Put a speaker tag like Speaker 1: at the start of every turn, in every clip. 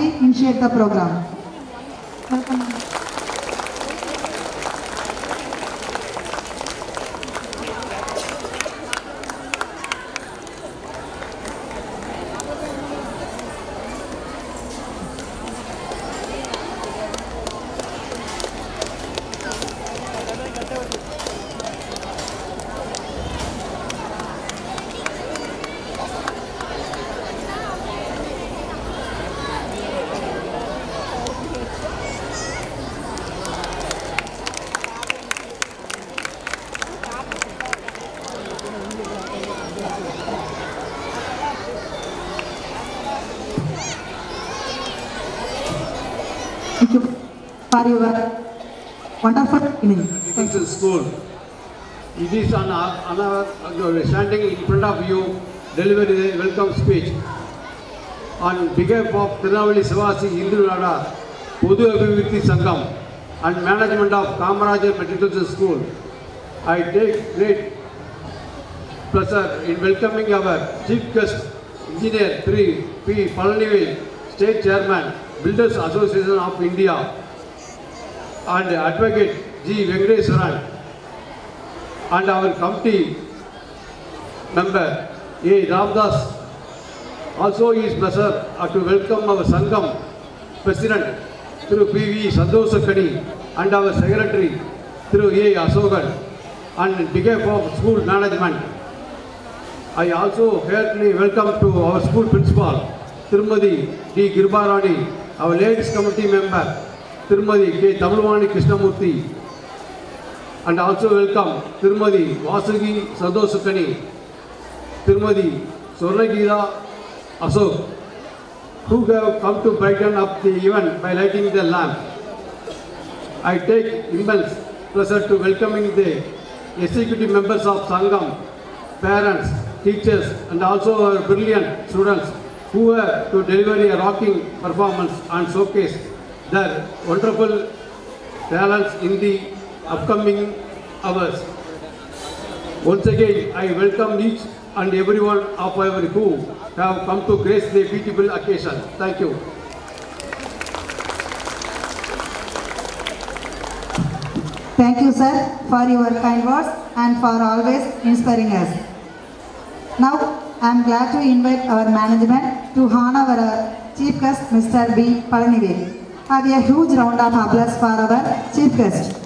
Speaker 1: kindly initiate the program. Welcome. Thank you for your wonderful evening.
Speaker 2: Technical School. It is an honor standing in front of you, deliver a welcome speech. On behalf of Tirunelveli Sivasi Hindu Nada, Podu Abhivruddhi Sangam and management of Kamarajar Metriculture School, I take great pleasure in welcoming our Chief Guest, Engineer P. Palanivel, State Chairman, Builders Association of India, and Advocate G. Venkateswaran, and our committee member A. Ramdas. Also is pleasure to welcome our Sangam President through P.V. Santhoshakani and our Secretary through A. Asokan, and behalf of school management. I also heartily welcome to our school principal, Tirumadi D. Girbarani, our ladies committee member, Tirumadi K. Tamilwani Krishnamurthy, and also welcome Tirumadi Vasugi Santhoshakani, Tirumadi Swarnagira Ashok, who have come to brighten up the event by lighting the lamp. I take immense pleasure to welcoming the executive members of Sangam, parents, teachers, and also our brilliant students who are to deliver a rocking performance and showcase their wonderful talents in the upcoming hours. Once again, I welcome each and every one of our who have come to grace the beautiful occasion. Thank you.
Speaker 1: Thank you, sir, for your kind words and for always inspiring us. Now, I am glad to invite our management to honor our chief guest, Mr. B. Palanivel. Have a huge round of applause for our chief guest.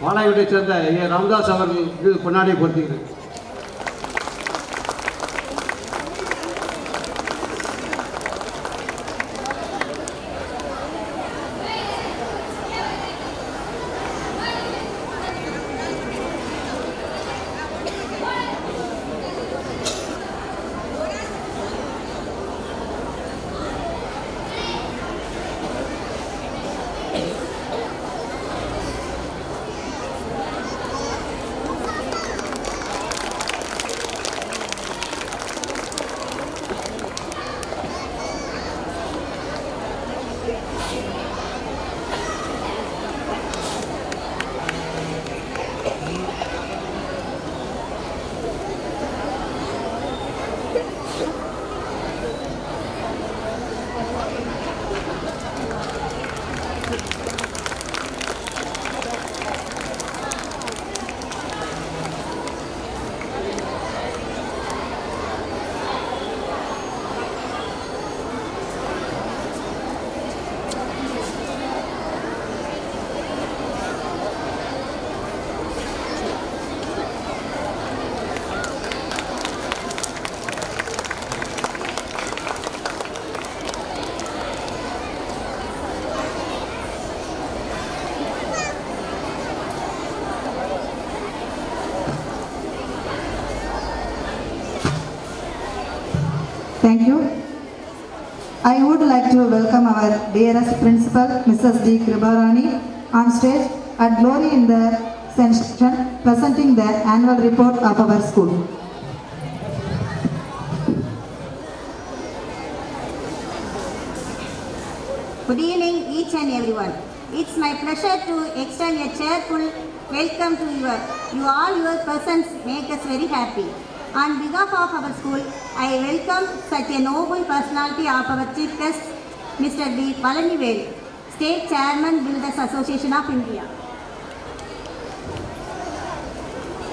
Speaker 2: பாலாயுடைய சேர்ந்த ஏ. ராமதாஸ் அவர்கள் பொன்னாடி பொறுத்தீர்கள். Thank you. I would like to welcome our dearest principal, Mrs. D. Girbarani, on stage and glory in the
Speaker 1: section presenting the annual report of our school.
Speaker 3: Good evening, each and everyone. It's my pleasure to extend a cheerful welcome to you all. Your presence make us very happy. On behalf of our school, I welcome such a noble personality of our chief guest, Mr. D. Palanivel, State Chairman, Builders Association of India.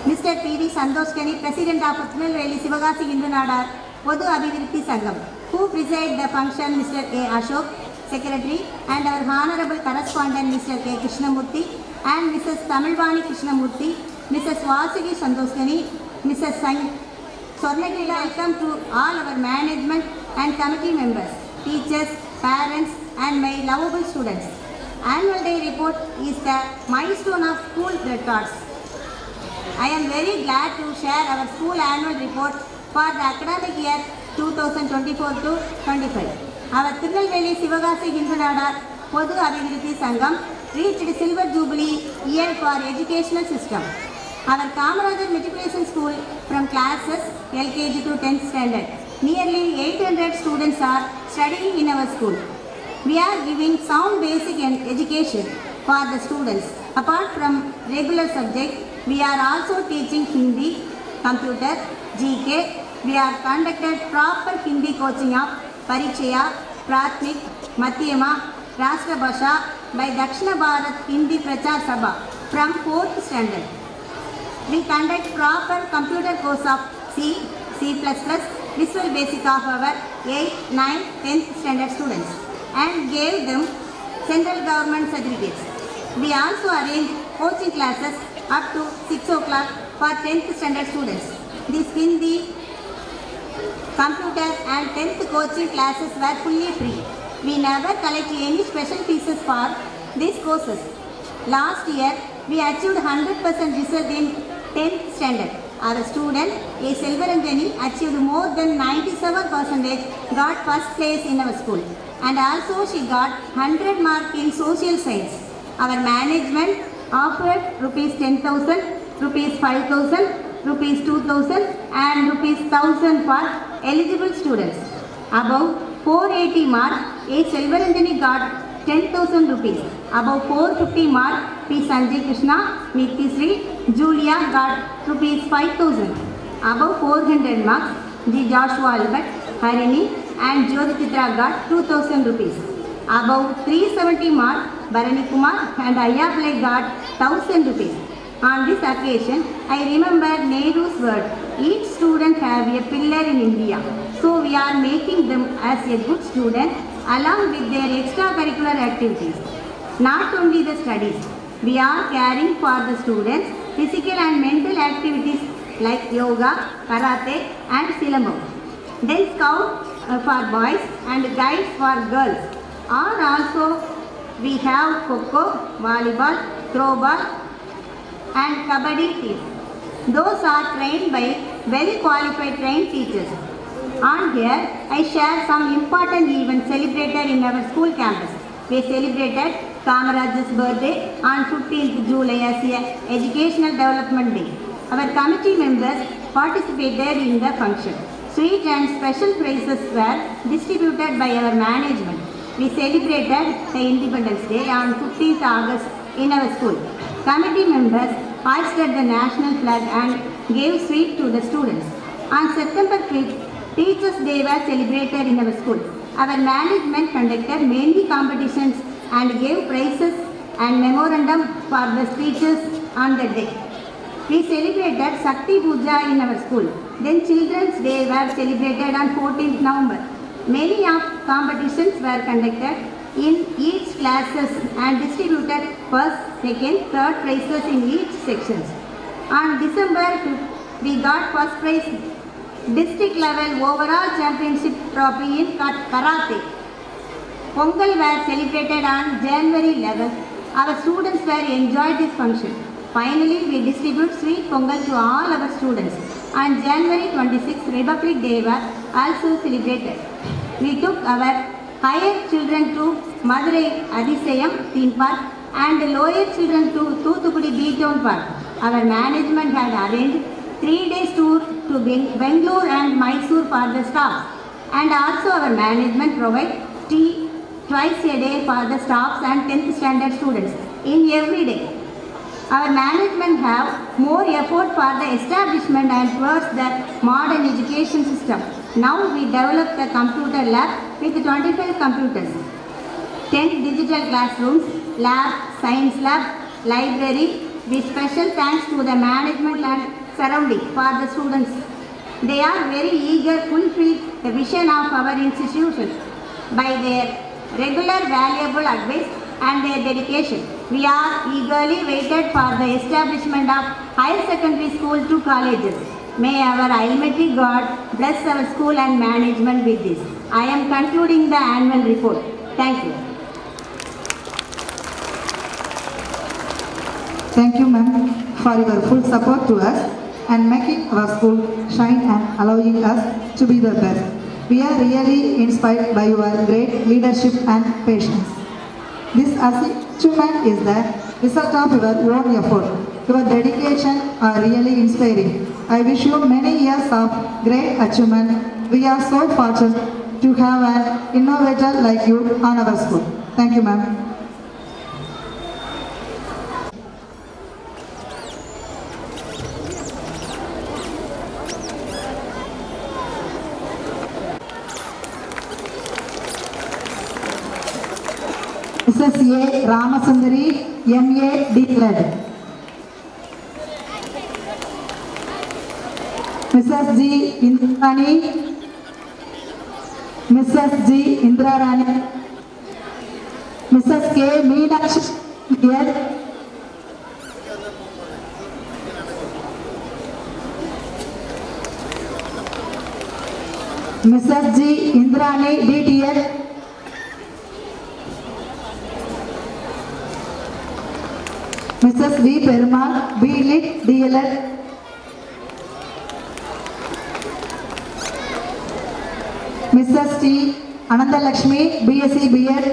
Speaker 3: Mr. P.V. Sandoshkani, President of Tirunelveli Sivagasi Hindu Nadar Podu Abhiviruddhi Sangam, who preside the function, Mr. A. Ashok, Secretary, and our Honorable Correspondent, Mr. K. Krishnamurthy, and Mrs. Tamilvani Krishnamurthy, Mrs. Vasugi Sandoshkani, Mrs. Swarnagiri. Welcome to all our management and committee members, teachers, parents, and my lovable students. Annual Day report is the milestone of school records. I am very glad to share our school annual report for the academic year 2024-25. Our Tirunelveli Sivagasi Hindu Nadar Podu Abhiviruddhi Sangam reached Silver Jubilee year for educational system. Our Kamarajar Matriculation School from classes LKG to 10th standard. Nearly 800 students are studying in our school. We are giving sound basic education for the students. Apart from regular subjects, we are also teaching Hindi, computer, GK. We are conducted proper Hindi coaching of Parichaya, Prathmik, Madhyama, Rashtra Bhasha by Dakshina Bharat Hindi Prachar Sabha from 4th standard. We conduct proper computer course of C, C++, Visual Basic of our 8th, 9th, 10th standard students and gave them central government certificates. We also arrange coaching classes up to 6 o'clock for 10th standard students. These Hindi, computer and 10th coaching classes were fully free. We never collect any special fees for these courses. Last year, we achieved 100% result in 10th standard. Our student, A. Selvaranjani, achieved more than 97%, got first place in our school. And also she got 100 mark in social science. Our management offered rupees 10,000, rupees 5,000, rupees 2,000 and rupees 1,000 for eligible students. Above 480 mark, A. Selvaranjani got 10,000 rupees. Above 450 mark, P. Sanjay Krishna, Nithisri, Julia got rupees 5,000. Above 400 marks, G. Joshua Albert, Harini and Jyothitra got 2,000 rupees. Above 370 mark, Bharani Kumar and Ayaplay got 1,000 rupees. On this occasion, I remember Nehru's word, each student have a pillar in India. So we are making them as a good student along with their extracurricular activities. Not only the studies, we are caring for the students' physical and mental activities like yoga, karate and silambam. Then scout for boys and guides for girls. Or also we have Kho-Kho, volleyball, throwball and kabaddi teams. Those are trained by very qualified trained teachers. On here, I share some important events celebrated in our school campus. We celebrated Kamarajar's birthday on 15th July as an Educational Development Day. Our committee members participated in the function. Sweet and special prizes were distributed by our management. We celebrated the Independence Day on 15th August in our school. Committee members hoisted the national flag and gave sweet to the students. On September 5th, Teachers' Day was celebrated in our school. Our management conducted many competitions and gave prizes and memorandum for the speeches on the day. We celebrated Shakti Puja in our school. Then Children's Day was celebrated on 14th November. Many of competitions were conducted in each classes and distributed first, second, third prizes in each section. On December 5th, we got first prize district level overall championship trophy in karate. Pongal was celebrated on January 11th. Our students were enjoyed this function. Finally, we distribute sweet Pongal to all our students. On January 26th, Republic Day was also celebrated. We took our higher children to Madurai Adisayam theme park and lower children to Thoothukudi B-Town Park. Our management had arranged 3 days tour to Bangalore and Mysore for the staff, and also our management provide tea twice a day for the staffs and 10th standard students in every day. Our management have more effort for the establishment and towards the modern education system. Now we developed the computer lab with 25 computers, 10 digital classrooms, lab, science lab, library, with special thanks to the management and surrounding for the students. They are very eager to fulfill the vision of our institution by their regular valuable advice and their dedication. We are eagerly waited for the establishment of higher secondary school to colleges. May our Almighty God bless our school and management with this. I am concluding the annual report. Thank you.
Speaker 1: Thank you, ma'am, for your full support to us and making our school shine and allowing us to be the best. We are really inspired by your great leadership and patience. This achievement is the result of your own effort. Your dedication are really inspiring. I wish you many years of great achievement. We are so fortunate to have an innovator like you on our school. Thank you, ma'am. Mrs. A. Ramasundari, M.A. D.Led. Mrs. G. Indrani, Mrs. G. Indrarani, Mrs. K. Meenakshi, Mrs. G. Indrani, D.T.L. Mrs. V. Perumal, B.Lit, D.L.Ed. Mrs. T. Anandalakshmi, B.Sc, B.Ed.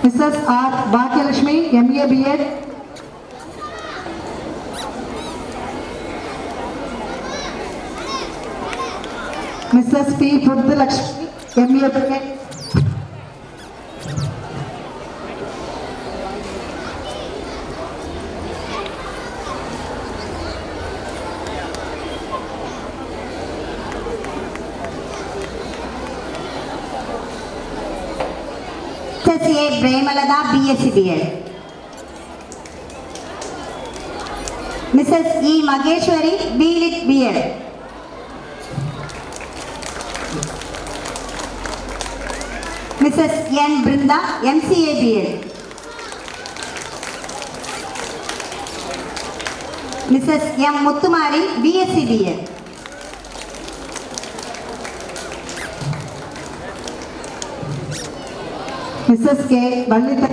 Speaker 1: Mrs. R. Bhagyalakshmi, M.A. B.Ed. Mrs. P. Purdulakshmi, M.A. B.Ed.
Speaker 3: Mrs. A. Premalada, B.Sc, B.Ed. Mrs. E. Mageshwari, B.Lit, B.Ed. Mrs. N. Brinda, MCA, B.Ed. Mrs. M. Muttumari, B.Sc, B.Ed.
Speaker 1: Mrs. K. Ballita.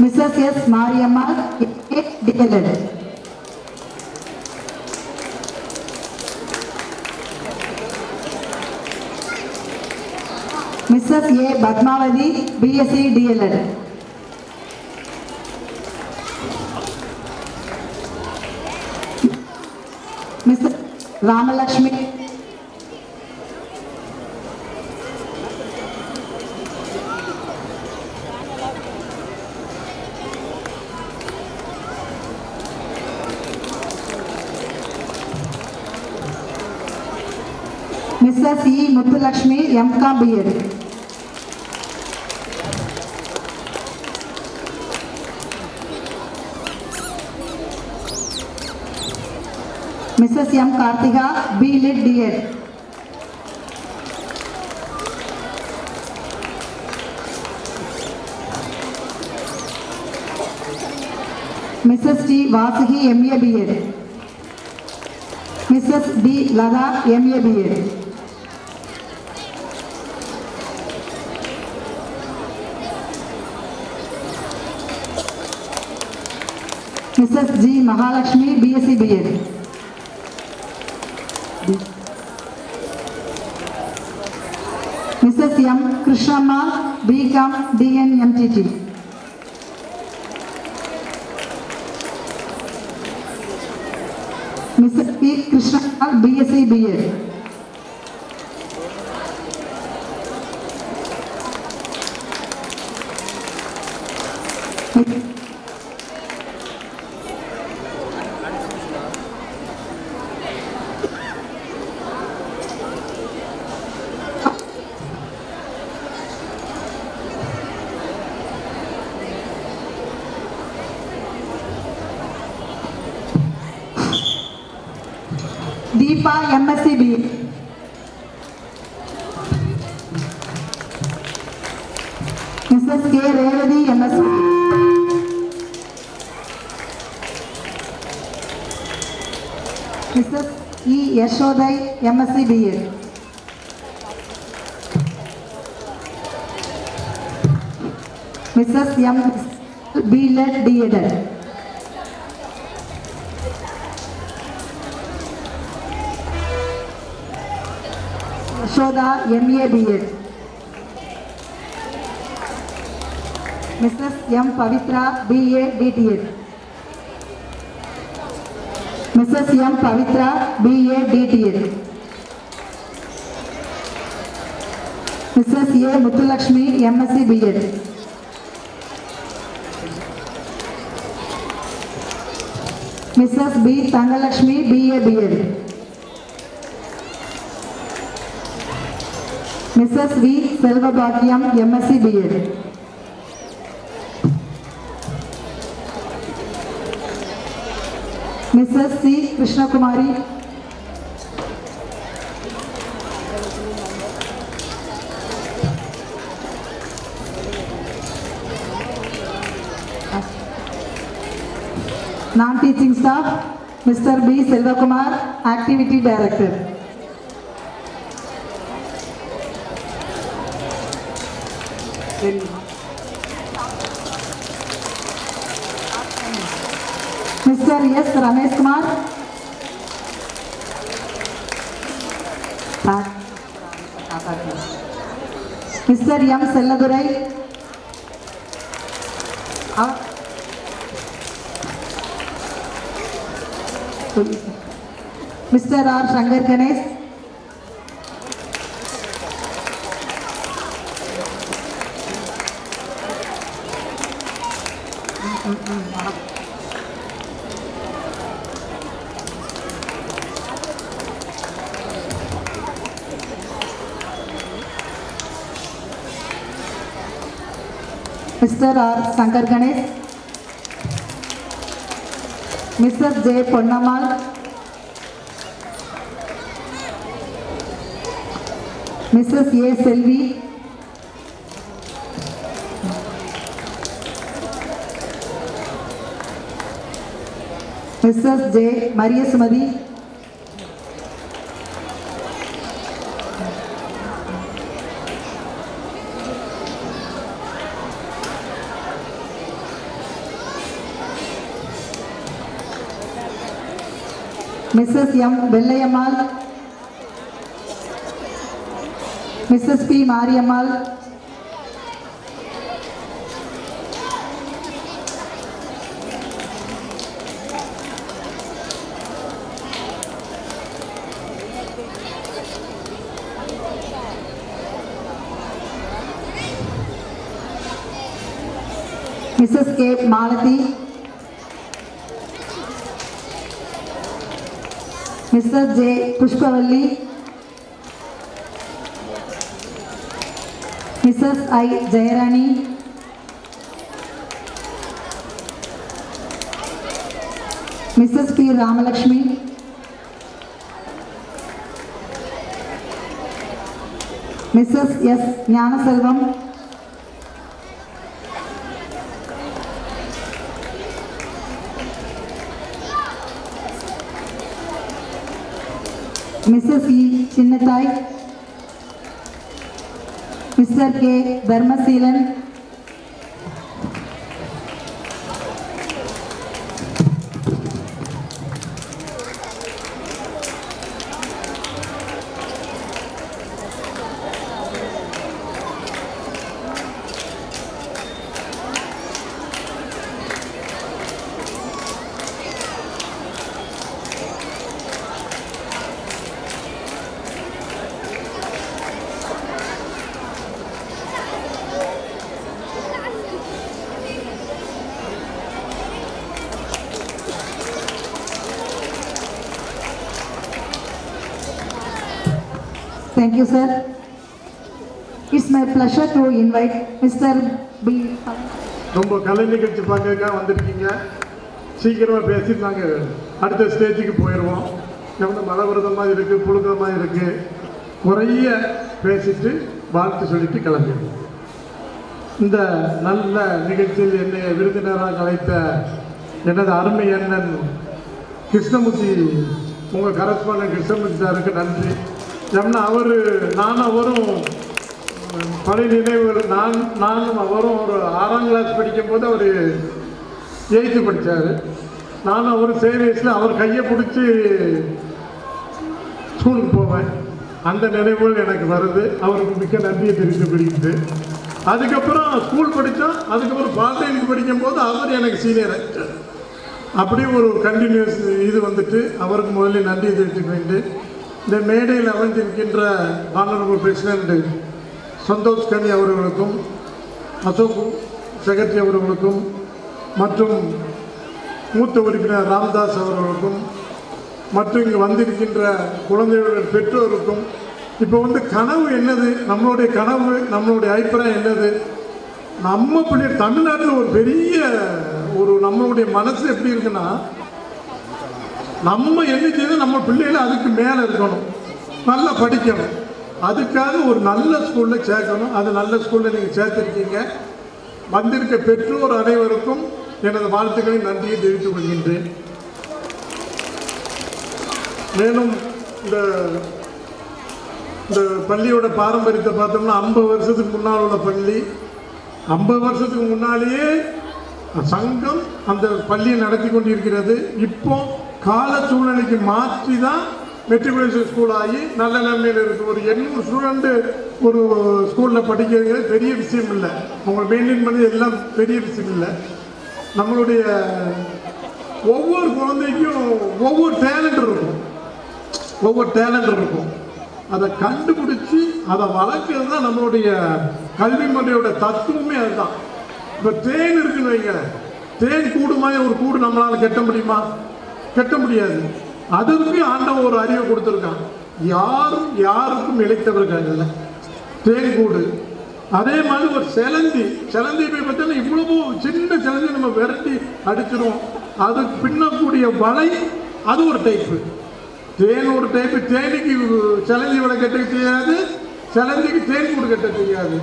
Speaker 1: Mrs. S. Mariamma, D.Led. Mrs. A. Padmavati, B.Sc, D.Led. Mrs. Ramalakshmi. Mrs. E. Muthulakshmi, M.Com, B.Ed. Mrs. M. Karthika, B.Lit, D.Ed. Mrs. T. Vasuki, M.A. B.Ed. Mrs. D. Lada, M.A. B.Ed. Mrs. G. Mahalakshmi, BSc B.Ed. Mrs. M. Krishnamma, B.Com, DNMTT. Mrs. P. Krishnamma, BSc B.Ed. Deepa, MSc B.Ed. Mrs. K. Revati, MSc. Mrs. E. Yashodai, MSc B.Ed. Mrs. M. B.Led, D.Ed. Yashoda, MA, B.Ed. Mrs. M. Pavitra, B.A, DTEd. Mrs. M. Pavitra, B.A, DTEd. Mrs. A. Muthulakshmi, MSc B.Ed. Mrs. B. Thangalakshmi, B.A, B.Ed. Mrs. V. Selvabhagyam, MSc B.Ed. Mrs. C. Krishnakumari. Non-teaching staff, Mr. B. Selvakumar, Activity Director. Mr. S. Ramesh Kumar. Mr. M. Selladurai. Mr. R. Shankar Ganesh. Mr. R. Shankar Ganesh. Mrs. J. Ponnamal. Mrs. A. Selvi. Mrs. J. Maria Sumadi. Mrs. M. Vellayamal. Mrs. P. Mariammal. Mrs. K. Malati. Mr. J. Pushpavalli. Mrs. I. Jayarani. Mrs. P. Ramalakshmi. Mrs. S. Gnanaselvam. Mrs. E. Chinnathai. Mr. K. Dharmaseelan. Thank you, sir. It's my pleasure to invite Mr. B.
Speaker 4: ரொம்ப கலை நிகழ்ச்சி பார்க்க வந்திருக்கீங்க. சீக்கிரமாக பேசிட்டு நாங்கள் அடுத்த ஸ்டேஜுக்கு போயிடுவோம். எவ்வளோ மழை விரத மாதிரி இருக்குது, புழுக்கிற மாதிரி இருக்குது. குறைய பேசிட்டு வாழ்த்து சொல்லிட்டு கிளம்பிடுவோம். இந்த நல்ல நிகழ்ச்சியில் என்னை விருந்தினராக அழைத்த எனது அருமை அண்ணன் கிருஷ்ணமூர்த்தி, உங்கள் கரஸ்பாண்டன்ட் கிருஷ்ணமூர்த்தி சாருக்கு நன்றி. ஏன்னா நானும் அவரும் பழைய நினைவுகள். நானும் அவரும் ஒரு 6ஆம் கிளாஸ் படிக்கும்போது அவர் 8th படித்தார். நானும் அவரும் சேம் வயசில் அவர் கையை பிடிச்சி ஸ்கூலுக்கு போவேன். அந்த நினைவுகள் எனக்கு வருது. அவருக்கு மிக்க நன்றியை தெரிவிக்கப்படுகிறது. அதுக்கப்புறம் ஸ்கூல் படித்தோம். அதுக்கப்புறம் பாலிடெக்னிக் படிக்கும்போது அவர் எனக்கு சீனியர் ஆகிட்டார். அப்படி ஒரு கண்டினியூஸ் இது வந்துட்டு அவருக்கு முதல்ல நன்றியை தெரிவித்துக்க வேண்டும். இந்த மேடையில் அமைந்திருக்கின்ற ஆனரபிள் பிரசிடென்ட் சந்தோஷ் கனி அவர்களுக்கும், அசோக் செக்ரட்டரி அவர்களுக்கும், மற்றும் மூத்த உறுப்பினர் ராம்தாஸ் அவர்களுக்கும், மற்றும் இங்கு வந்திருக்கின்ற குழந்தைகளுடைய பெற்றோருக்கும், இப்போ கனவு என்னது, நம்மளுடைய கனவு, நம்மளுடைய அபிப்பிராயம் என்னது, நம்ம பிள்ளை தமிழ்நாட்டில் ஒரு பெரிய நம்மளுடைய மனசு எப்படி இருக்குன்னா, நம்ம என்ன செய்யணும், நம்ம பிள்ளைகளை அதுக்கு மேலே இருக்கணும், நல்லா படிக்கணும். அதுக்காக ஒரு நல்ல ஸ்கூலில் சேர்க்கணும். அது நல்ல ஸ்கூலில் நீங்கள் சேர்த்துருக்கீங்க. வந்திருக்க பெற்றோர் அனைவருக்கும் எனது வாழ்த்துக்களின் நன்றியை தெரிவித்துக் கொள்கின்றேன். மேலும் இந்த பள்ளியோட பாரம்பரியத்தை பார்த்தோம்னா 50 வருஷத்துக்கு முன்னால் உள்ள பள்ளி. 50 வருஷத்துக்கு முன்னாலேயே சங்கம் அந்த பள்ளியை நடத்தி கொண்டிருக்கிறது. இப்போ கால சூழ்நிலைக்கு மாற்றி தான் மெட்ரிகுலேஷன் ஸ்கூல் ஆகி நல்ல நிலைமையில் இருக்குது. ஒரு 800 ஸ்டூடெண்ட்டு ஒரு ஸ்கூலில் படிக்கிறது பெரிய விஷயம் இல்லை. அவங்க மெயின்டைன் பண்ணி எல்லாம் பெரிய விஷயம் இல்லை. நம்மளுடைய ஒவ்வொரு குழந்தைக்கும் ஒவ்வொரு டேலண்ட் இருக்கும். அதை கண்டுபிடிச்சி அதை வளர்க்கிறது தான் நம்மளுடைய கல்வி முறையோட தத்துவமே அதுதான். இப்போ தேன் இருக்குன்னு வைங்க, தேன் கூடு மாதிரி ஒரு கூடு நம்மளால் கட்ட முடியுமா? கட்ட முடியாது. அதற்கு ஆண்டவன் ஒரு அறிவை கொடுத்துருக்கான். யாருக்கும் இழைத்தவர்கள் இல்லை தேன் கூடு. அதே மாதிரி ஒரு சிலந்தி போய் பார்த்தோன்னா இவ்வளவோ சின்ன சிலந்தி நம்ம விரட்டி அடிச்சிடும். அதுக்கு பின்னக்கூடிய வலை அது ஒரு டைப்பு. தேன் ஒரு டைப்பு. தேனிக்கு சிலந்தி வலை கட்ட தெரியாது, சிலந்திக்கு தேன் கூடு கட்ட தெரியாது.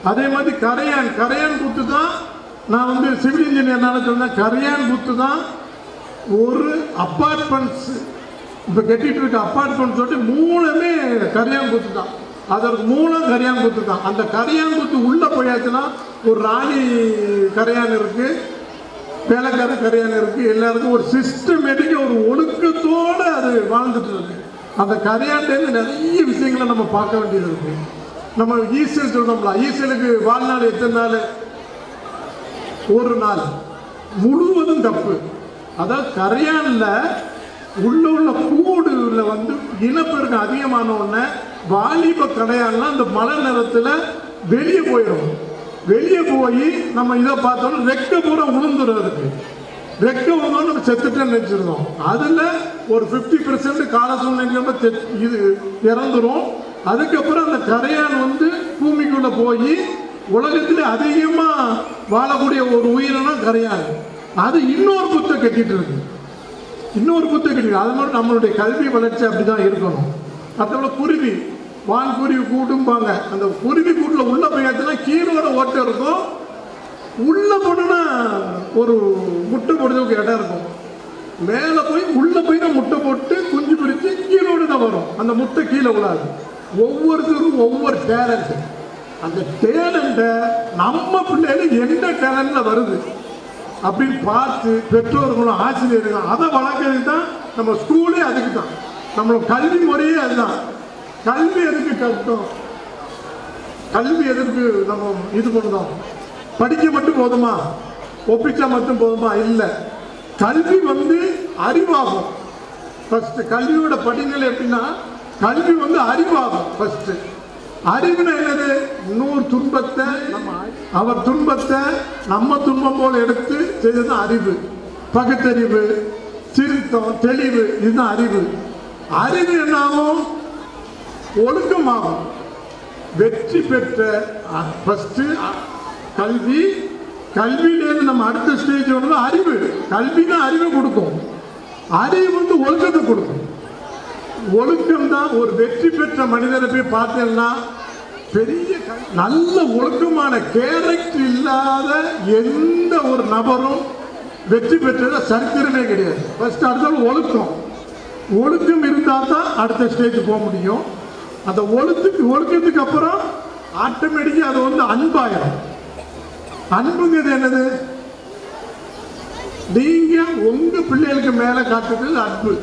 Speaker 4: அதே மாதிரி கரையான் குத்து தான். நான் சிவில் இன்ஜினியர்னால சொன்னேன், கரையான் குத்து தான் ஒரு அப்பார்ட்மெண்ட்ஸ் இப்போ கட்டிட்டு இருக்க அப்பார்ட்மெண்ட் சொல்லிட்டு மூலமே கரையான் குத்து தான். அதற்கு மூலம் கரையான் குத்து தான். அந்த கரையான் குத்து உள்ளே போயாச்சுன்னா ஒரு ராணி கரையான் இருக்குது, வேலைக்கார கரையான் இருக்குது. எல்லாருக்கும் ஒரு சிஸ்டமேட்டிக்காக ஒரு ஒழுக்கத்தோடு அது வாழ்ந்துட்டு இருக்கு. அந்த கரையான்லேருந்து நிறைய விஷயங்களை நம்ம பார்க்க வேண்டியது இருக்குது. நம்ம ஈஸ்டர் சொல்கிறோம்ல, ஈஸ்டருக்கு வாழ்நாள் எத்தனை நாள்? ஒரு நாள் முழுவதும் தப்பு. அதாவது கரையானில் உள்ள கூடுல இனப்பெருக்கம் அதிகமான உடனே வாலிப கரையான்லாம் அந்த மழை நேரத்தில் வெளியே போயிடும். வெளியே போய் நம்ம இதை பார்த்தோம்னா ரெக்க பூரா உளுந்துடுறதுக்கு ரெக்க உளுந்தோம் நம்ம செத்துட்டேன்னு நினச்சிருந்தோம். அதில் ஒரு 50% கால சூழ்நிலை இது இறந்துடும். அதுக்கப்புறம் அந்த கரையான் பூமிக்குள்ளே போய் உலகத்தில் அதிகமாக வாழக்கூடிய ஒரு உயிரினம் கரையான். அது இன்னொரு புத்தை கட்டிட்டு இருக்கு. அது மாதிரி நம்மளுடைய கல்வி வளர்ச்சி அப்படி தான் இருக்கணும். அதோட குருவி, வான்குருவி கூடும்பாங்க. அந்த குருவி கூட்டில் உள்ள போயாச்சுன்னா கீழோட ஓட்டை இருக்கும். உள்ளே போனோன்னா ஒரு முட்டை போடுறதுக்கு இடம் இருக்கும். மேலே போய் உள்ளே போய் தான் முட்டை போட்டு குஞ்சு பிடிச்சி கீழோடு தான் வரும். அந்த முட்டை கீழே விடாது. ஒவ்வொருத்தருக்கும் ஒவ்வொரு டேலண்ட். அந்த டேலண்ட்டை நம்ம பிள்ளைகள் எந்த டேலண்ட்டில் வருது அப்படின்னு பார்த்து பெற்றோர்களும் ஆசிரியர்களும் அதை வளர்க்கறதுக்கு தான் நம்ம ஸ்கூலே. அதுக்கு தான் நம்மளோட கல்வி முறையே அதுதான். கல்வி எதுக்கு கட்டோம்? கல்வி எதற்கு நம்ம இது பண்ணுறோம்? படிக்க மட்டும் போதுமா? ஒப்பிச்சா மட்டும் போதுமா? இல்லை. கல்வி அறிவாகும். ஃபஸ்ட்டு கல்வியோட படிநிலை எப்படின்னா, கல்வி அறிவாகும். ஃபஸ்ட்டு அறிவுனா என்னது? இன்னொரு துன்பத்தை அவர் துன்பத்தை நம்ம துன்பம் போல எடுத்து செய்ததுதான் அறிவு. பகுத்தறிவு, திருத்தம், தெளிவு, இதுதான் அறிவு. அறிவு என்னாகும்? ஒழுக்கமாகும். வெற்றி பெற்ற ஃபஸ்ட்டு கல்வி, கல்வியிலேருந்து நம்ம அடுத்த ஸ்டேஜ் வந்து அறிவு. கல்வினா அறிவை கொடுக்கும், அறிவு வந்து ஒழுக்கத்தை கொடுக்கும். ஒழுக்கம் தான் ஒரு வெற்றி பெற்ற மனிதரை போய் பார்த்தேன்னா பெரிய நல்ல ஒழுக்கமான கேரக்டர் இல்லாத எந்த ஒரு நபரும் வெற்றி பெற்றத சரித்திரமே கிடையாது. ஃபர்ஸ்ட் அடுத்த ஒழுக்கம், ஒழுக்கம் இருந்தால் தான் அடுத்த ஸ்டேஜ் போக முடியும். அந்த ஒழுக்கத்துக்கு அப்புறம் ஆட்டோமேட்டிக்காக அது வந்து அன்பாயிரும். அன்புங்கிறது என்னது? நீங்க உங்க பிள்ளைகளுக்கு மேல காட்டுறது அன்பு.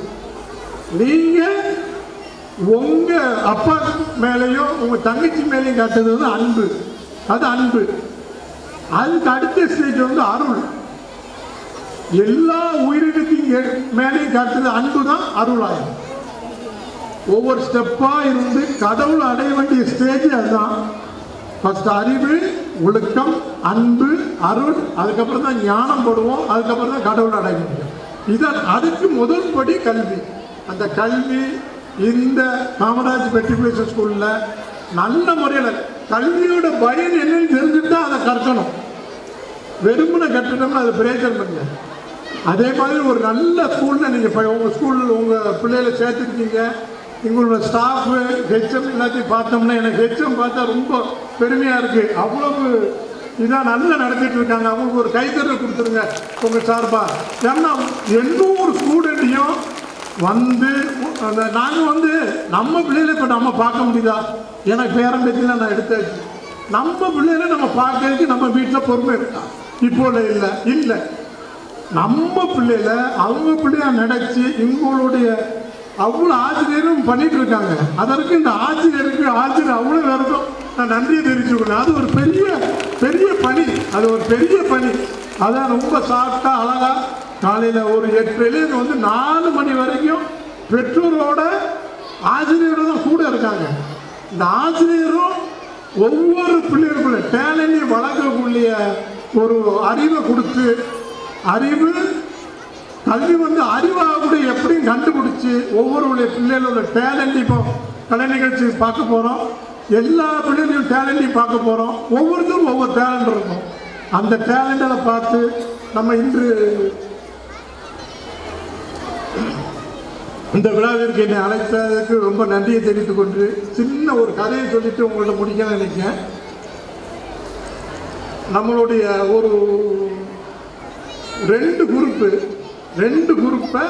Speaker 4: நீங்க உங்க அப்பா மேலேயோ உங்க தங்கச்சி மேலேயும் காட்டுறது அன்பு. அது அன்பு. அதுக்கு அடுத்த ஸ்டேஜ் வந்து அருள். எல்லா உயிரினத்தின் மேலேயும் காட்டுறது அன்பு தான் அருளாகும். ஒவ்வொரு ஸ்டெப்பா இருந்து கடவுளை அடைய வேண்டிய ஸ்டேஜ் அதுதான். ஃபர்ஸ்ட் அறிவு, ஒழுக்கம், அன்பு, அருள், அதுக்கப்புறம் தான் ஞானம் போடுவோம், அதுக்கப்புறம் தான் கடவுள் அடைய முடியும். இதான் அதுக்கு முதல் படி கல்வி. அந்த கல்வி இந்த காமராஜ் மெட்ரிகுலேஷன் ஸ்கூலில் நல்ல முறையில் கல்வியோட பயன் என்னன்னு தெரிஞ்சுட்டு தான் அதை கற்கணும். வெறுமனை கட்டணும்னு அதை பிரயோஜனம் பண்ணல. அதே மாதிரி ஒரு நல்ல ஸ்கூலில் நீங்கள் உங்கள் ஸ்கூலில் உங்கள் பிள்ளைகளை சேர்த்துருக்கீங்க. எங்களோட ஸ்டாஃபு ஹெச்எம் எல்லாத்தையும் பார்த்தோம்னா எனக்கு ஹெச்எம் பார்த்தா ரொம்ப பெருமையாக இருக்குது. அவ்வளவு இதாக நல்லா நடத்திட்டு இருக்காங்க. அவங்களுக்கு ஒரு கைத்தறல் கொடுத்துருங்க உங்கள் சார்பாக. ஏன்னா 800 ஸ்டூடெண்ட்டையும் வந்து அந்த நாங்கள் வந்து நம்ம பிள்ளைகளை இப்போ நம்ம பார்க்க முடியுதா? எனக்கு பேரம் பேத்திலாம் நான் எடுத்தாச்சு. நம்ம பிள்ளைகளை நம்ம பார்க்கறதுக்கு நம்ம வீட்டில் பொறுமை இருக்கா? இப்போ இல்லை. நம்ம பிள்ளைகளை அவங்க பிள்ளையா நினைச்சு எங்களுடைய அவ்வளோ ஆசிரியரும் பண்ணிட்டு இருக்காங்க. அதற்கு இந்த ஆசிரியர் அவ்வளோ பேருக்கும் நான் நன்றியை தெரிவிச்சுக்கணும். அது ஒரு பெரிய பணி. அது ஒரு பெரிய பணி. அதான் ரொம்ப சாஃப்டா அழகா காலையில் ஒரு 8 வந்து 4 மணி வரைக்கும் பெற்றோரோட ஆசிரியரோட தான் கூட இருக்காங்க. இந்த ஆசிரியரும் ஒவ்வொரு பிள்ளைகளுக்குள்ள டேலண்டையும் வளர்க்கக்கூடிய ஒரு அறிவை கொடுத்து, அறிவு கல்வி வந்து அறிவாகக்கூடிய எப்படியும் கண்டுபிடிச்சி ஒவ்வொருடைய பிள்ளைகளோட டேலண்ட் இப்போ கலை நிகழ்ச்சி பார்க்க போகிறோம். எல்லா பிள்ளைகளையும் டேலண்டையும் பார்க்க போகிறோம். ஒவ்வொருத்தரும் ஒவ்வொரு டேலண்ட் இருக்கும். அந்த டேலண்ட்டை பார்த்து நம்ம இன்று இந்த விழாவிற்கு என்னை அழைத்ததுக்கு ரொம்ப நன்றியை தெரிவித்துக் கொண்டு சின்ன ஒரு கதையை சொல்லிட்டு உங்கள்ட்ட முடிக்க நினைக்கிறேன். நம்மளுடைய ஒரு 2 குரூப்பை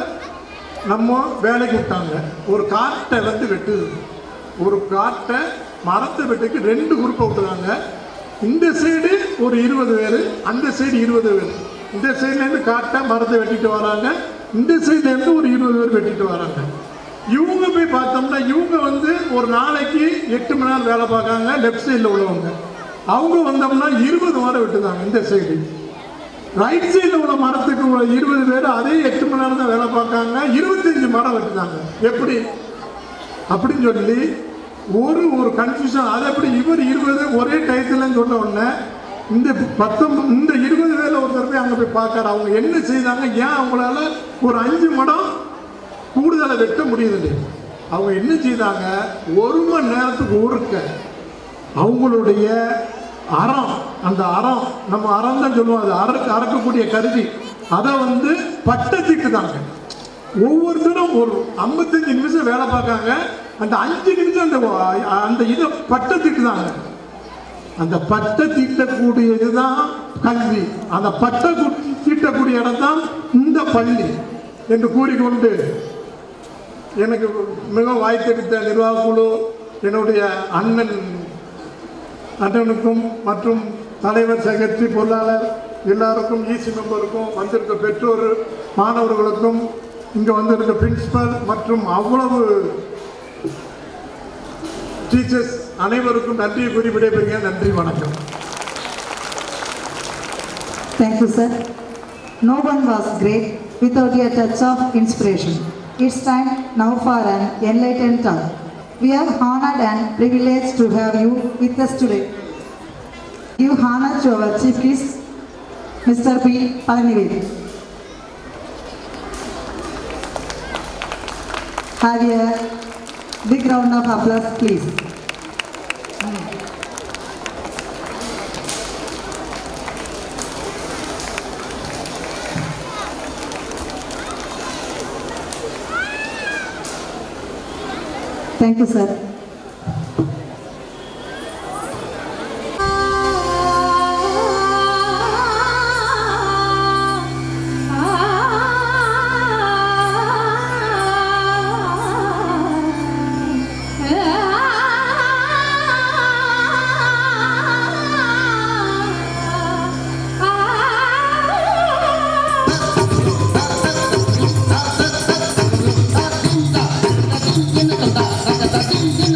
Speaker 4: நம்ம வேலைக்கு விட்டாங்க. ஒரு காட்டை வந்து வெட்டுது. ஒரு காட்டை மரத்தை வெட்டுக்கு 2 குரூப்பை விட்டுறாங்க. இந்த சைடு ஒரு 20 பேர், அந்த சைடு 20 பேர். இந்த சைட்லேருந்து காட்டை மரத்தை வெட்டிட்டு வராங்க, இந்த சைட்லேருந்து ஒரு 20 பேர் வெட்டிட்டு வராங்க. இவங்க போய் பார்த்தோம்னா இவங்க வந்து ஒரு நாளைக்கு 8 மணி நேரம் வேலை பார்க்காங்க. லெஃப்ட் சைடில் உள்ளவங்க அவங்க வந்தோம்னா 20 மரம் வெட்டுதாங்க. இந்த சைடு ரைட் சைடில் உள்ள மரத்துக்கு 20 பேர் அதே 8 மணி நேரம் தான் வேலை பார்க்காங்க. 25 மரம் வெட்டுதாங்க. எப்படி அப்படின்னு சொல்லி ஒரு கன்ஃபியூஷன். அது எப்படி இவர் 20 ஒரே டயத்துலன்னு சொன்ன உடனே இந்த 20 பேரில் ஒருத்தர் போய் அங்கே போய் பார்க்காரு. அவங்க என்ன செய்தாங்க, ஏன் அவங்களால ஒரு 5 மடம் கூடுதலை வெட்ட முடியுது? அவங்க என்ன செய்தாங்க, 1 மணி நேரத்துக்கு ஒருக்க அவங்களுடைய அறம், அந்த அறம் நம்ம அறம் தான் சொல்லுவோம், அது அறக்கக்கூடிய கருவி, அதை வந்து பட்டத்திட்டு தாங்க. ஒவ்வொருத்தரும் ஒரு 55 நிமிஷம் வேலை பார்க்காங்க. அந்த 5 நிமிஷம் அந்த இதை பட்டத்திட்டு தாங்க. அந்த பட்டை தீட்டக்கூடிய இதுதான் கல்வி. அந்த பட்டை தீட்டக்கூடிய இடம் தான் இந்த பள்ளி என்று கூறிக்கொண்டு எனக்கு மிகவும் வாய்த்தெடுத்த நிர்வாக குழு, என்னுடைய அண்ணனுக்கும் மற்றும் தலைவர், செக்ரட்டரி, பொருளாளர் எல்லாருக்கும், ஈசி மெம்பருக்கும், வந்திருக்க பெற்றோர், மாணவர்களுக்கும், இங்கே வந்திருக்க பிரின்சிபல் மற்றும் அவ்வளவு டீச்சர்ஸ் அனைவருக்கும் நன்றியை கூறி விடைபெறுகிறேன். நன்றி, வணக்கம்.
Speaker 1: Thank you, sir. No one was great without a touch of inspiration. It's time now for an enlightened talk. We are honored and privileged to have you with us today. Give honor to our chief guest, Mr. P. Palanivel. Have a Big round of applause, please. Thank you, sir.
Speaker 5: Thank you.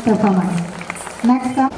Speaker 1: performance. Next comes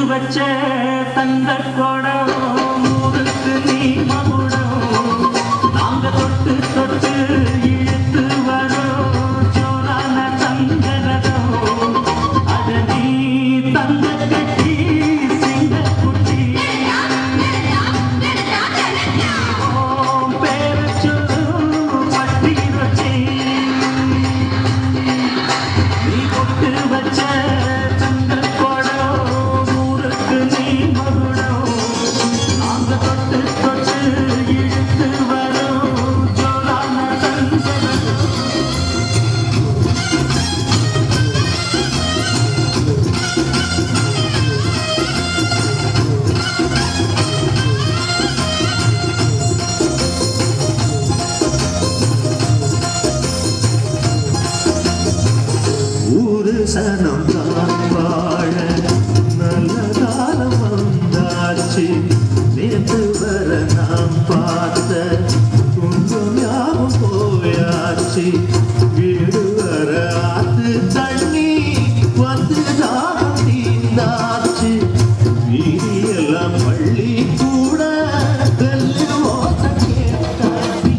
Speaker 5: வச்ச தந்த கொடம் ஊருக்கு நீ மகுடம் நாங்க தொட்டு தொட்டு இழுத்து வரோம் ஜோரான தங்கரதம் அத நீ தந்த கட்டி சிங்க குட்டி பேர சொல்லு பட்டி ரொச்சி நீ கொட்டு வச்ச சனம் தான் வாழ நல்ல காலம் வந்தாச்சு நேற்று வர நாம் பார்த்த துன்பம் யாவும் போயாச்சு வீடு வர ஆத்து தண்ணி வந்து தாகம் தீர்ந்தாச்சு வீதி எல்லாம் பள்ளி கூட வெள்ளி ஓட்ட கேட்டாச்சு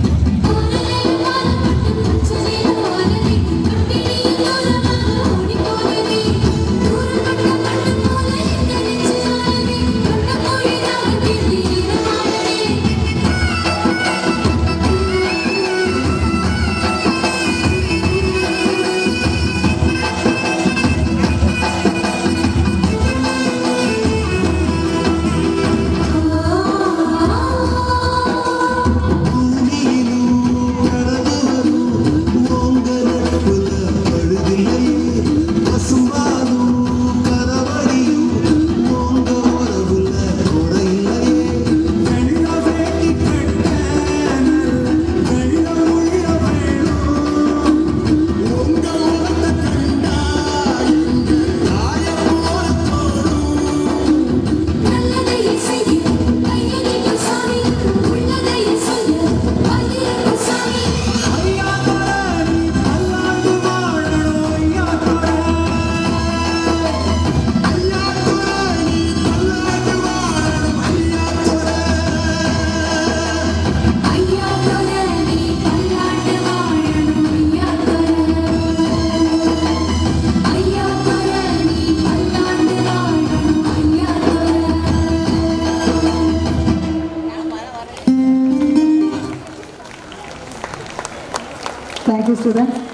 Speaker 1: Thank you, students.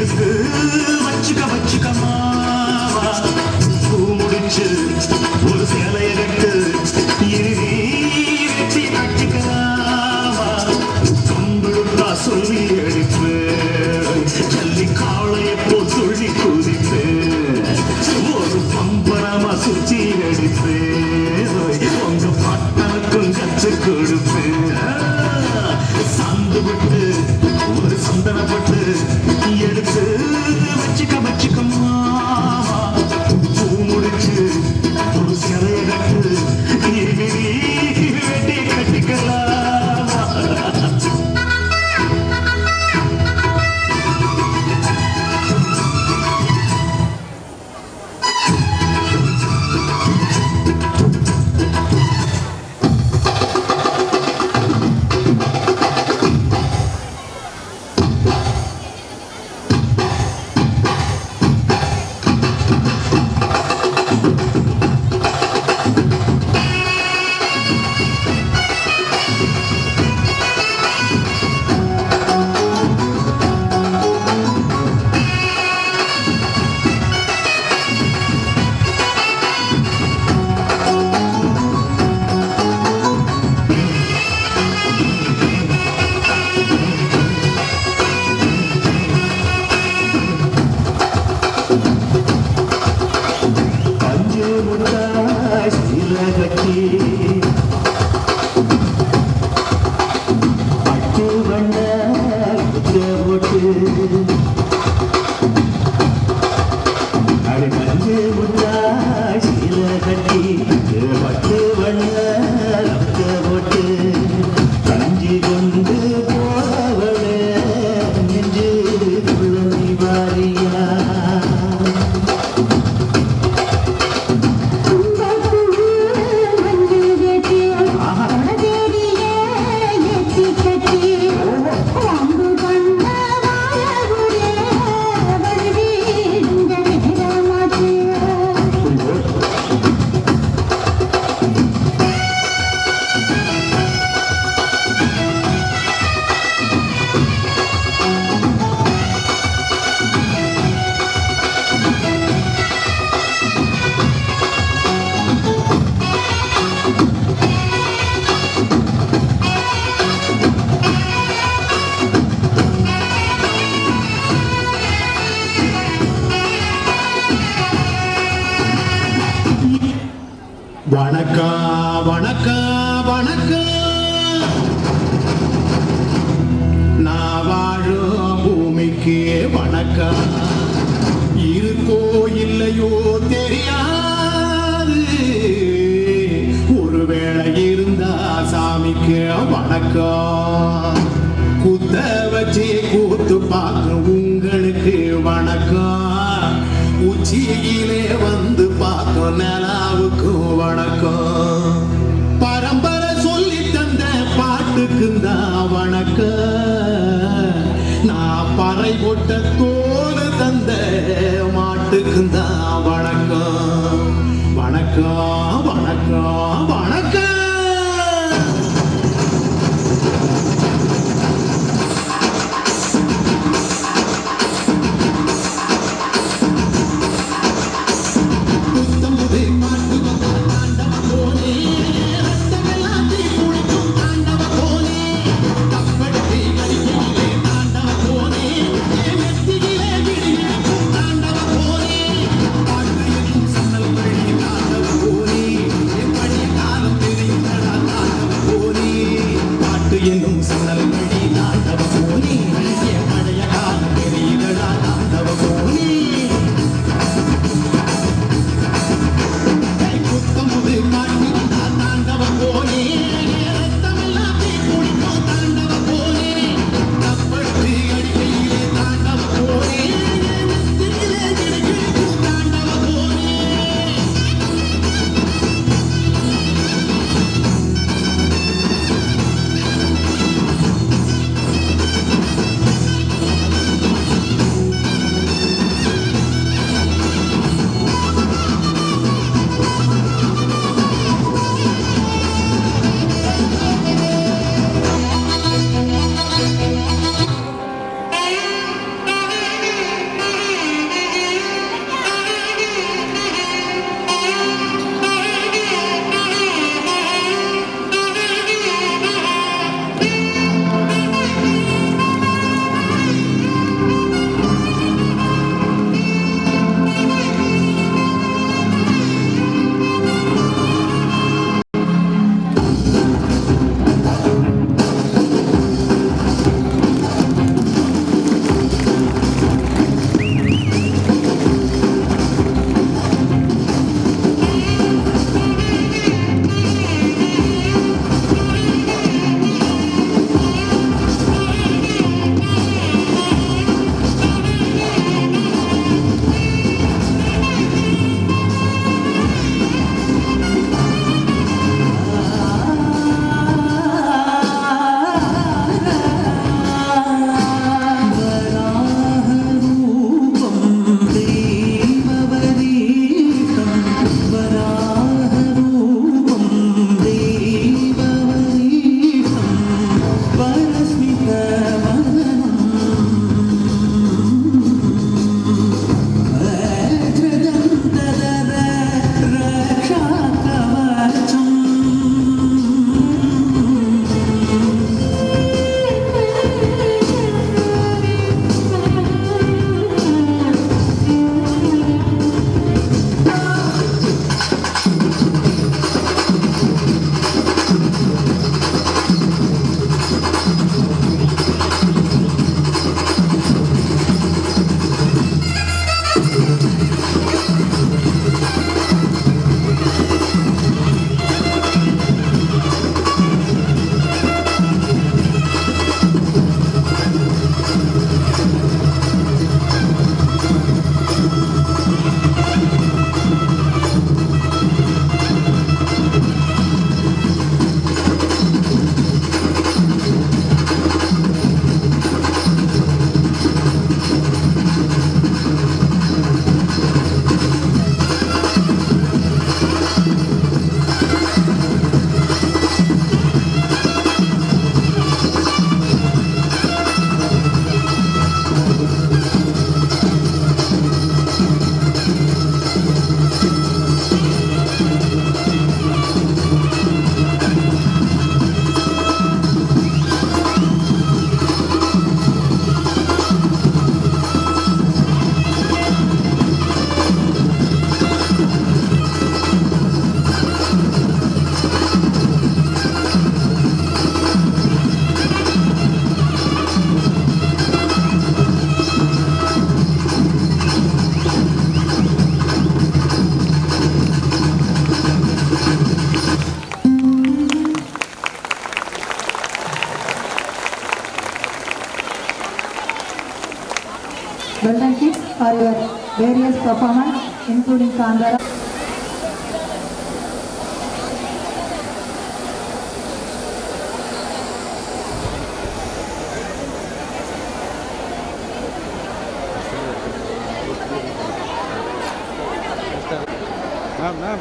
Speaker 5: எடுத்து வச்சுக்க மாவா பூ முடிச்சு ஒரு சேலைய கட்டு இறுதி வெட்டி கட்டிக்கலாமா கம்பெடுத்தா சொல்லி அடிப்பு ஜல்லி காளைய போ சொல்லி குதிப்பு ஒரு பம்பரமா சுற்றி அடிப்பு உங்க பட்டனுக்கும் கச்சு கொடுப்பு சாந்து விட்டு ஒரு சந்தனப்பட்டு எடுத்து வச்சுக்க மாமா பூ முடிச்சு ஒரு சிலைய கட்டு வெட்டி கட்டிக்கலாம் வணக்கம் வணக்கம் வணக்கம் நான் வாழும் பூமிக்கு வணக்கம் இருக்கோ இல்லையோ தெரியாது ஒருவேளை இருந்தா சாமிக்கு வணக்கம் குத்த வச்சு கூத்து பார்க்கும் உங்களுக்கு வணக்கம் உச்சியிலே வந்து பார்க்கும் நிலாவுக்கும் வணக்கம் பரம்பரை சொல்லி தந்த பாட்டுக்கும் தான் வணக்கம் நான் பறை போட்ட தோல் தந்த மாட்டுக்கும் தான் வணக்கம் வணக்கம் வணக்கம் வணக்கம்
Speaker 6: Thank you.
Speaker 1: Well done kids for your various performance including Kandara.
Speaker 2: Ma'am.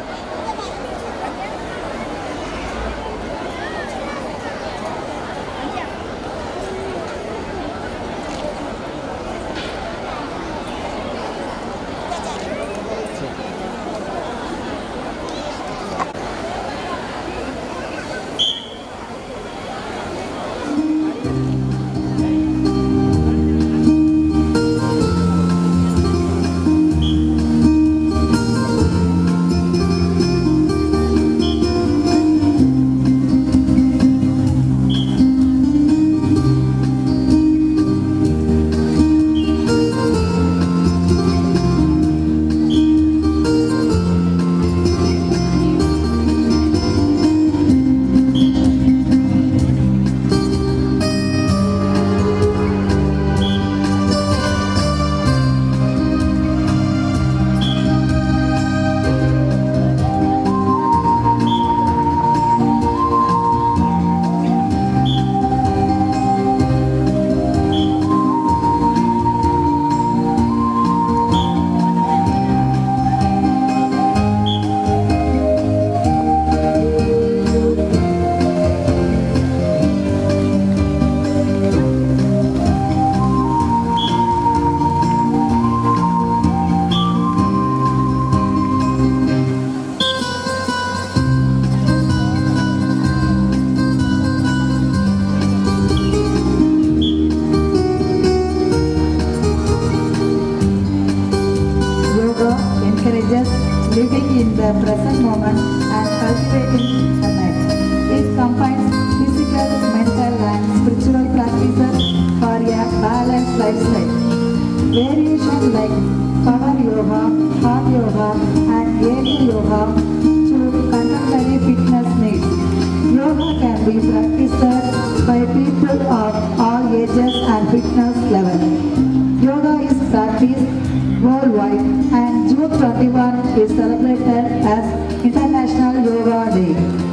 Speaker 2: Living in the present moment and cultivating the next. It combines physical, mental and spiritual practices for a balanced lifestyle. Variation like power yoga, heart yoga and area yoga to contemporary fitness needs. Yoga can be practiced by people of all ages and fitness level. Yoga is practiced worldwide and June 21 is celebrated as International Yoga Day.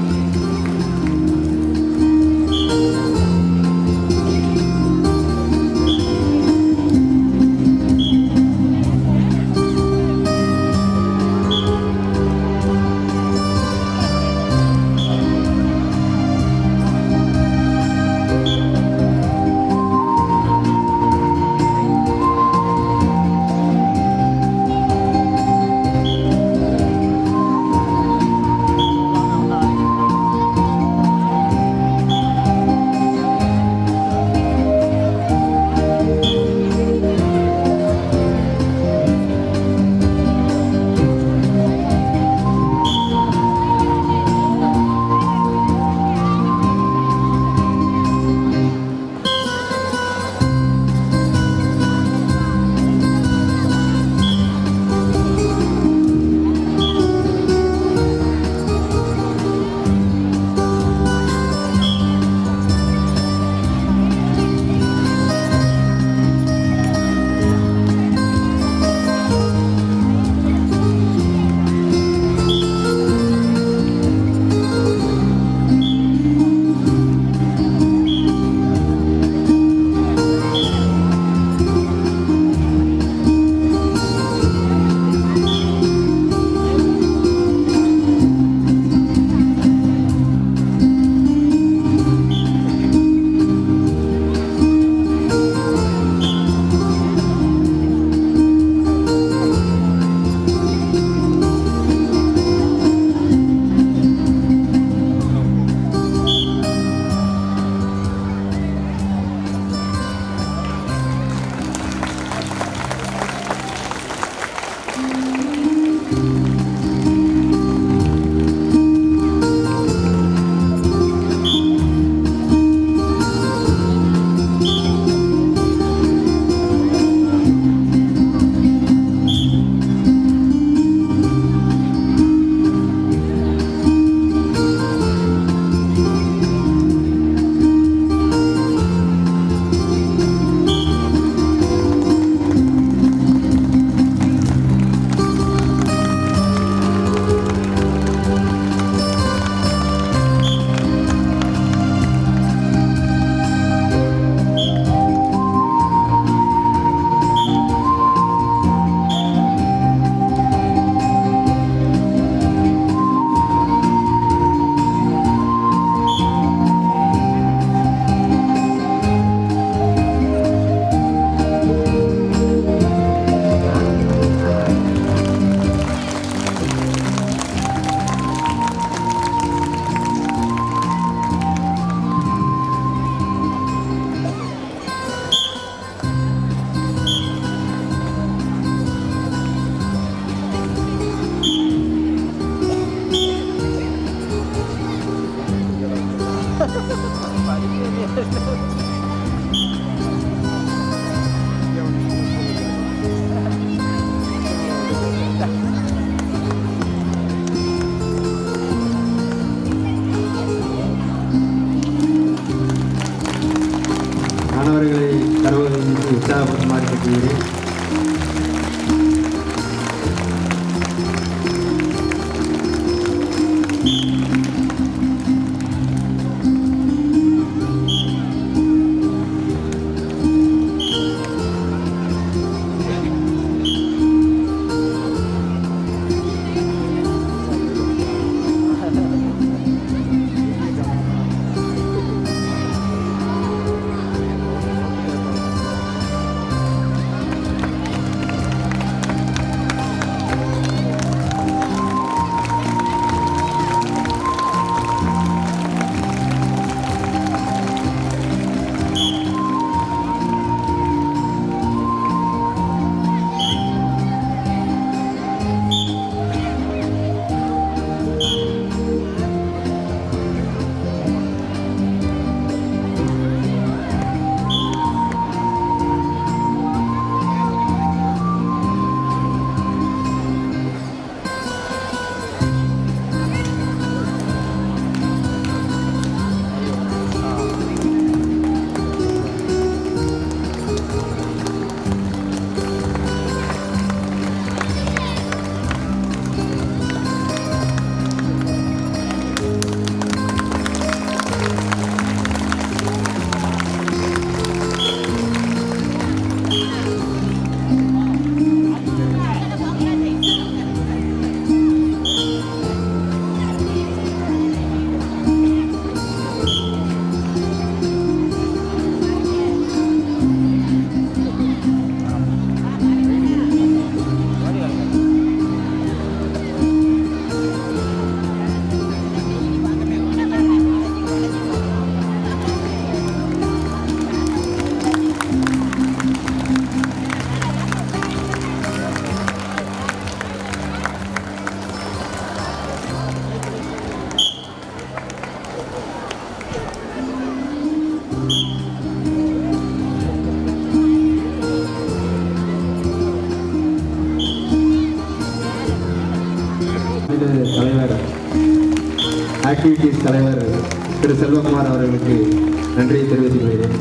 Speaker 6: மாணவர்களை தருவதற்கு உற்சாகப்படுத்துமாறு கேட்டுக்கிறேன். தலைவர் activities தலைவர் திரு செல்வகுமார் அவர்களுக்கு நன்றியை தெரிவித்துக் கொள்கிறேன்.